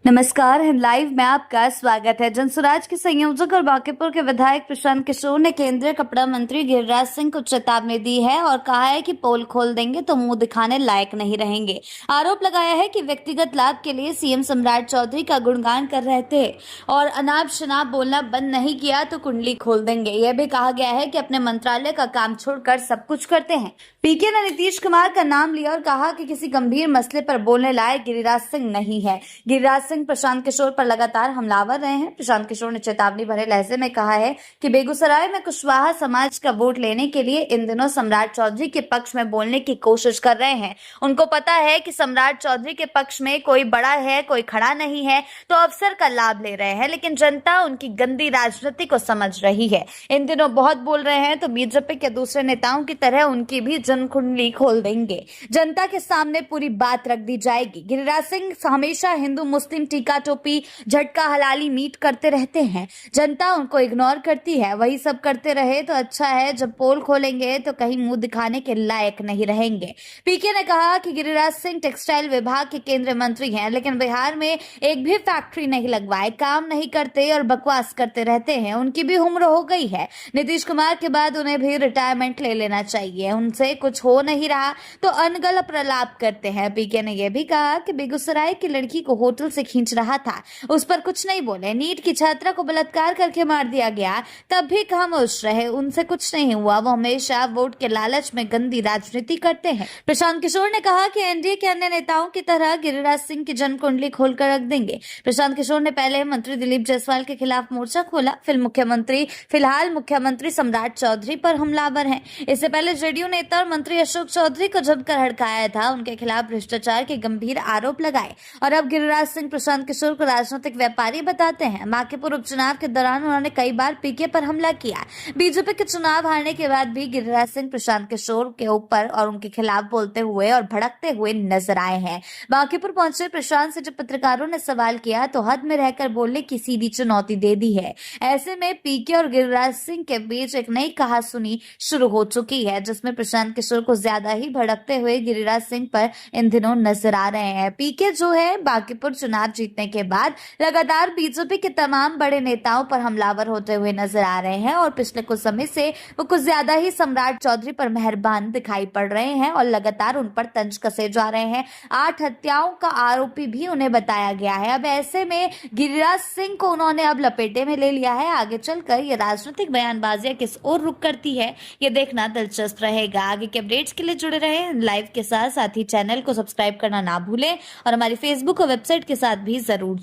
नमस्कार, हिंद लाइव में आपका स्वागत है। जनसुराज के संयोजक और बांकीपुर के विधायक प्रशांत किशोर ने केंद्रीय कपड़ा मंत्री गिरिराज सिंह को चेतावनी दी है और कहा है कि पोल खोल देंगे तो मुंह दिखाने लायक नहीं रहेंगे। आरोप लगाया है कि व्यक्तिगत लाभ के लिए सीएम सम्राट चौधरी का गुणगान कर रहे थे और अनाप शनाप बोलना बंद नहीं किया तो कुंडली खोल देंगे। यह भी कहा गया है कि अपने मंत्रालय का काम छोड़कर सब कुछ करते हैं। पीके ने नीतीश कुमार का नाम लिया और कहा कि किसी गंभीर मसले पर बोलने लायक गिरिराज सिंह नहीं है। गिरिराज सिंह प्रशांत किशोर पर लगातार हमलावर रहे हैं। प्रशांत किशोर ने चेतावनी भरे लहजे में कहा है कि बेगूसराय में कुशवाहा समाज का वोट लेने के लिए इन दिनों सम्राट चौधरी के पक्ष में बोलने की कोशिश कर रहे हैं। उनको पता है कि सम्राट चौधरी के पक्ष में कोई बड़ा है, कोई खड़ा नहीं है, तो अवसर का लाभ ले रहे हैं, लेकिन जनता उनकी गंदी राजनीति को समझ रही है। इन दिनों बहुत बोल रहे हैं तो बीजेपी के दूसरे नेताओं की तरह उनकी भी जनकुंडली खोल देंगे। जनता के सामने पूरी बात रख दी जाएगी। गिरिराज सिंह हमेशा हिंदू मुस्लिम टीका टोपी झटका हलाली मीट करते रहते हैं। जनता उनको इग्नोर करती है। वही सब करते रहे तो अच्छा है। जब पोल खोलेंगे तो कहीं मुंह दिखाने के लायक नहीं रहेंगे। पीके ने कहा कि गिरिराज सिंह टेक्सटाइल विभाग के केंद्रीय मंत्री हैं, लेकिन बिहार में एक भी फैक्ट्री नहीं लगवाए, काम नहीं करते और बकवास करते रहते हैं। उनकी भी उम्र हो गई है। नीतीश कुमार के बाद उन्हें भी रिटायरमेंट ले लेना चाहिए। उनसे कुछ हो नहीं रहा तो अनगढ़ प्रलाप करते हैं। पीके ने यह भी कहा कि बेगूसराय की लड़की को होटल से खींच रहा था, उस पर कुछ नहीं बोले। नीट की छात्रा को बलात्कार करके मार दिया गया, तब भी खामोश रहे, उनसे कुछ नहीं हुआ। वो हमेशा वोट के लालच में गंदी राजनीति करते हैं। प्रशांत किशोर ने कहा कि एनडीए के अन्य नेताओं की तरह गिरिराज सिंह की जनकुंडली खोलकर रख देंगे। प्रशांत किशोर ने पहले मंत्री दिलीप जायसवाल के खिलाफ मोर्चा खोला। फिलहाल मुख्यमंत्री सम्राट चौधरी पर हमलावर हैं। इससे पहले जेडीयू नेता और मंत्री अशोक चौधरी को जमकर हड़काया था, उनके खिलाफ भ्रष्टाचार के गंभीर आरोप लगाए और अब गिरिराज सिंह प्रशांत किशोर को राजनीतिक व्यापारी बताते हैं। बांकीपुर उपचुनाव के दौरान उन्होंने कई बार पीके पर हमला किया। बीजेपी के चुनाव हारने के बाद भी गिरिराज सिंह प्रशांत किशोर के ऊपर और उनके खिलाफ बोलते हुए और भड़कते हुए नजर आए हैं। बांकीपुर पहुंचे प्रशांत से जब पत्रकारों ने सवाल किया तो हद में रहकर बोलने की सीधी चुनौती दे दी है। ऐसे में पीके और गिरिराज सिंह के बीच एक नई कहासुनी शुरू हो चुकी है, जिसमें प्रशांत किशोर को ज्यादा ही भड़कते हुए गिरिराज सिंह पर इन दिनों नजर आ रहे हैं। पीके जो है बांकीपुर चुनाव जीतने के बाद लगातार बीजेपी के तमाम बड़े नेताओं पर हमलावर होते हुए नजर आ रहे हैं और पिछले कुछ समय से वो कुछ ज्यादा ही सम्राट चौधरी पर मेहरबान दिखाई पड़ रहे हैं और लगातार उन पर तंज कसे जा रहे हैं। 8 हत्याओं का आरोपी भी उन्हें बताया गया है। अब ऐसे में गिरिराज सिंह को उन्होंने अब लपेटे में ले लिया है। आगे चलकर ये राजनीतिक बयानबाजियां किस ओर रुख करती है, ये देखना दिलचस्प रहेगा। आगे के अपडेट्स के लिए जुड़े रहें लाइव के साथ ही चैनल को सब्सक्राइब करना ना भूलें और हमारी फेसबुक और वेबसाइट के साथ भी जरूर जुड़ें।